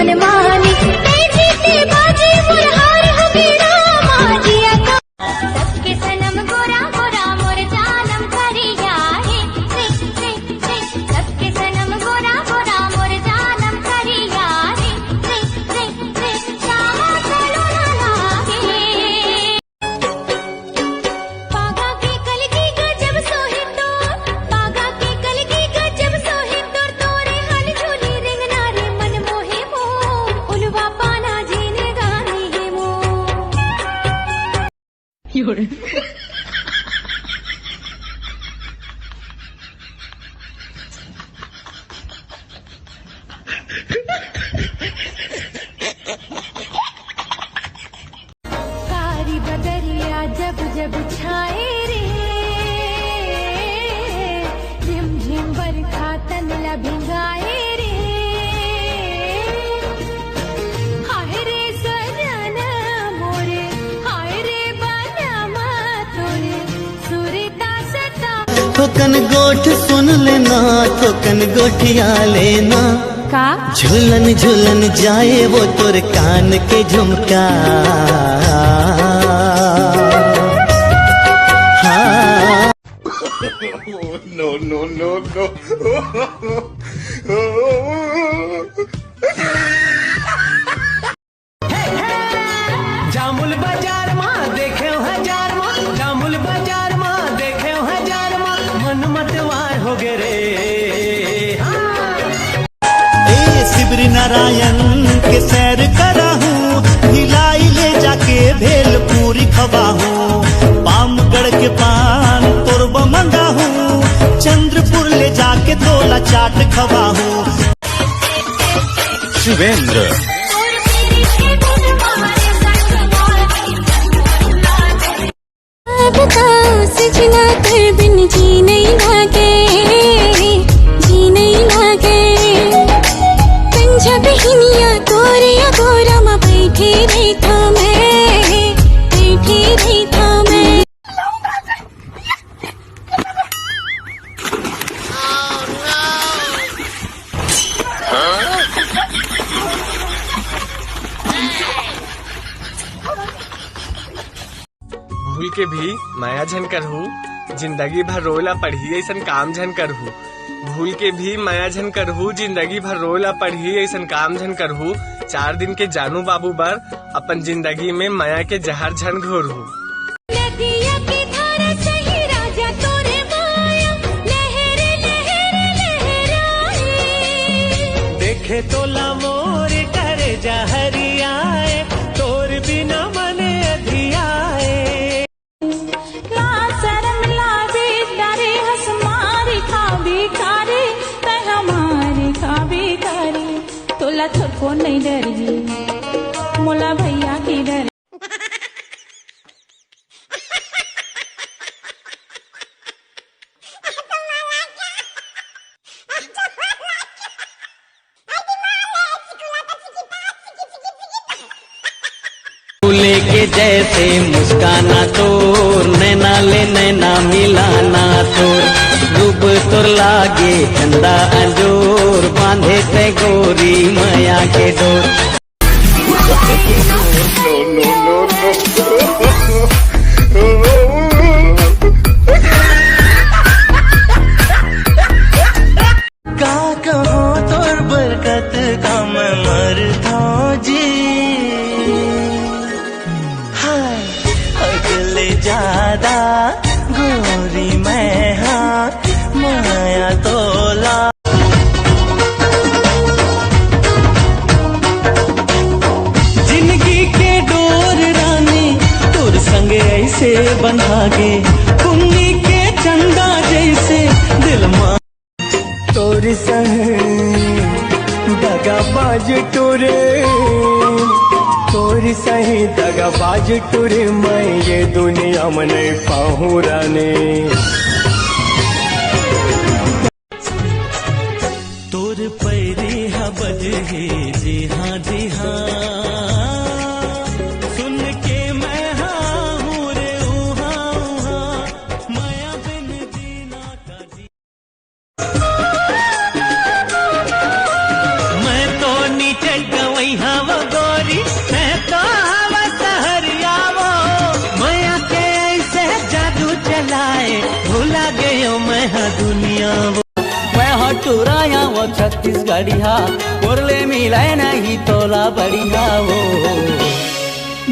मनमानी जीते बाजी मुरहार हो मेरा माजिया का सबके सनम गोरा गोरा मोर जानम करिया रे सबके सनम गोरा गोरा मोर जानम करिया रे श्यामा चलो ना लागे पागा के कलगी गजब सोहे तो पागा के कलगी गजब सोहे तो तोरे हल झूली रिंगना रे मन मोहे मो उलवा पाना जीने गानी है मो कारी बदरिया जब जब छाए रे झिम झिम बरखा तनला भिंगाए रे हाय रे सजन मोरे हाय रे बनवा तोरे सुरता सता थोकन गोठ सुन लेना, थोकन गोठिया लेना, का झूलन झूलन जाए वो तोर कान के झुमका। हाँ No, no, no, no. Jamul बाजार माँ देखे हजार माँ, जामुल बाजार माँ देखे हजार माँ, मन मतवार हो गए रे। ए शिवरी नारायण के सैर करा हूँ, हिलाई ले जाके भेल पूरी खवा हूँ, पामगढ़ के पान तोरबा मंगा हूँ, चंद्रपुर ले जाके तोला चाट खवा हूँ। शिवेंद्र बताओ सजना कर बिन जी नहीं लागे, जी नहीं लागे पंजाबी हिनिया गोरिया गोरा माँ बैठी देखा मैं, बैठी देखा मैं। भूल के भी माया झन करहू, जिंदगी भर रोला पढ़ी ऐसन काम झन करहू। भूल के भी माया झन करहू, जिंदगी भर रोला पढ़ी ऐसन काम झन करहू। 4 दिन के जानू बाबू बर अपन जिंदगी में माया के जहर झन घोरहू। नदिया की धारा सही राजा तोरे माया, लहरे लहरे लहराए देखे तोला मोर करे जहरियाए, तोर बिना मने अधियाए। ला शर्म लागे तारे हंस मारे खाबी कारे तै हमारे खाबी कारे तोला थको नहीं डरिए मोला भैया की डर। लेके जैसे मुस्काना तोर, नैना ले नैना मिलाना तोर, रूप तोर लागे चंदा अंजोर, बांधे ते गोरी माया के door. No, no, no, no. का कहो तोर बरकत का मैं मरता जी, हाय अगले ज्यादा गोरी मैं हाँ माया तोला। जिंदगी के डोर रानी तोर संग ऐसे बंधागे, कुंडी के चंदा जैसे दिल मां तोर संग दगाबाज टोरे, तोर सही दगाबाज टोरे मैं ये दुनिया में नहीं पाहूं रानी। तोर पैरी हा बजहे जी हाँ जी हाँ, सुन के मैं हाँ हूँ रे ऊहाँ ऊहाँ, माया बिन जीना का जी। मैं तो नीचे गवई लागे यो मैं हाँ दुनिया वो मैं हटुराया वो छत्तीसगढ़िया मुरले मिलाए नहीं तोला बढ़िया वो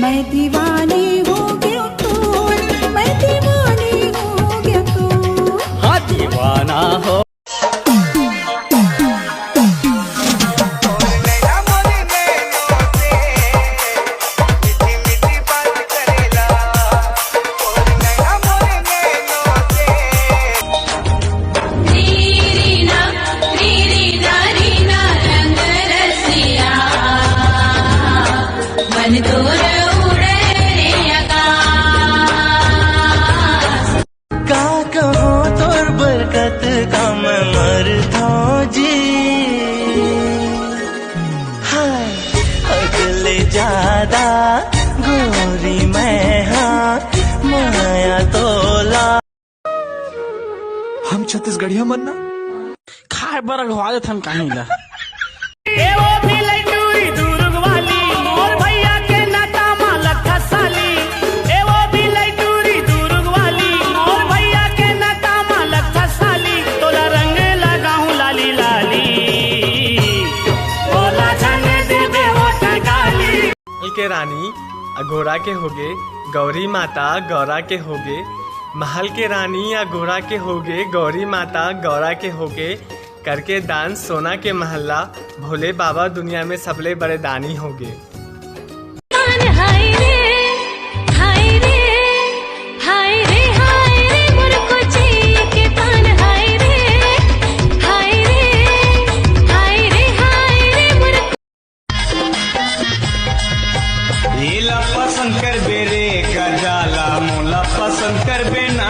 मैं दीवानी हो गया तू, मैं दीवानी हो गया तू। हाँ दीवाना हो ज्यादा गोरी मैं हाँ माया तोला। हम छत्तीसगढ़िया मनना खाए बर अगवा देथन कहीं ला वो भी लड्डूरी दुर्ग वाली मोर भैया के नाता मालक साली। वो भी लड्डूरी दुर्ग वाली मोर भैया के नाता मालक साली। तोला रंग लगाऊं लाली लाली बोला जाने दे दे वो टगाली। के रानी अघोरा के होगे, गौरी माता गौरा के होगे। महल के रानी या घोड़ा के होगे, गौरी माता गौरा के होगे। करके दान सोना के महल्ला, भोले बाबा दुनिया में सबले बड़े दानी होगे। पसंद कर बेरे गजाला मोला पसंद कर बेना।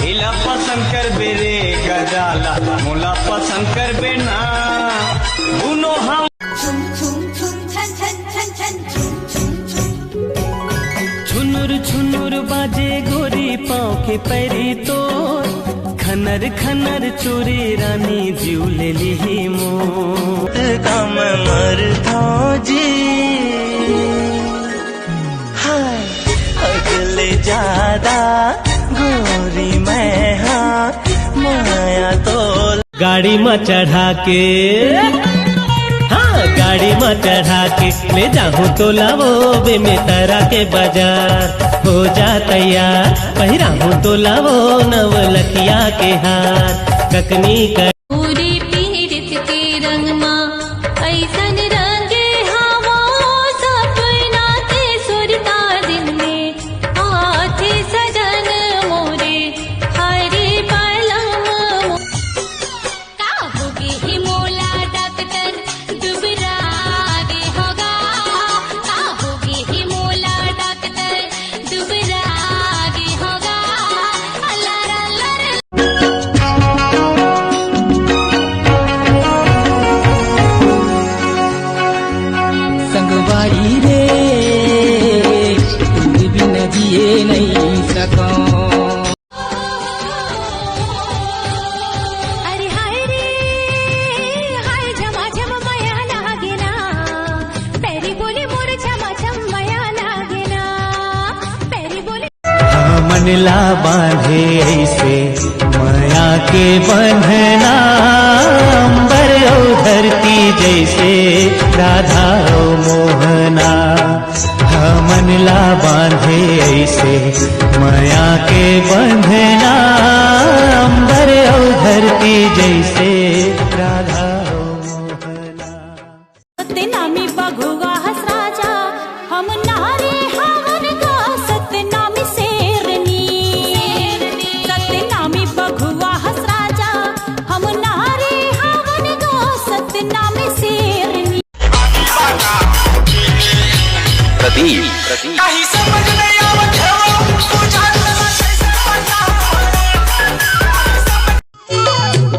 हिला पसंद कर बेरे गजाला मोला पसंद कर बेना। दोनों हम छुनुर छुनुर बाजे गोरी पाँव के पैरी तो खनर खनर चोरी रानी जीव ले ली मोत का मैं मरता जी। अगले ज्यादा गोरी मैं हाँ माया तो गाड़ी में चढ़ा के, हाँ गाड़ी में चढ़ा के ले जाऊँ तो लावो बे में तारा के बाजार हो जा तैयार। पहिरा हूँ तो लावो नवलखिया के हार ककनी कर पूरी पीरित के रंग माँ ऐसन रंगे हवा सपना के सुरता दिन में आथे सजन मोरे हरे पलम का होगी ही मोला डॉक्टर दुबरा गे होगा। का होगी ही मोला डॉक्टर दुबरा गे होगा। अल्लाह अल्लाह संगवारी रे तुम बिन जिए नहीं सको। अरे हाय रे हाय झमाझम माया लागेना। पैरी बोली मोर झमाझम माया लागेना। पैरी बोली मनला बांधे ऐसे माया के बंधना। अंबर और धरती जैसे राधा और मोहना। मनला बांधे ऐसे माया के बंधना। अंबर और धरती जैसे राधा और मोहना। सत्यनामी बघुआ हस राजा हम नारे हवन का सत्यनामी शेरनी। सत्यनामी बघुआ हस राजा हम नारे हवन का सत्यनामी शेरनी। कहीं समझ नहीं आवत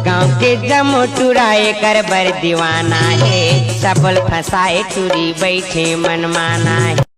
गाँव के जमोटुराए कर बर दीवाना है। सबल फसाए टूरी बैठे मनमाना है।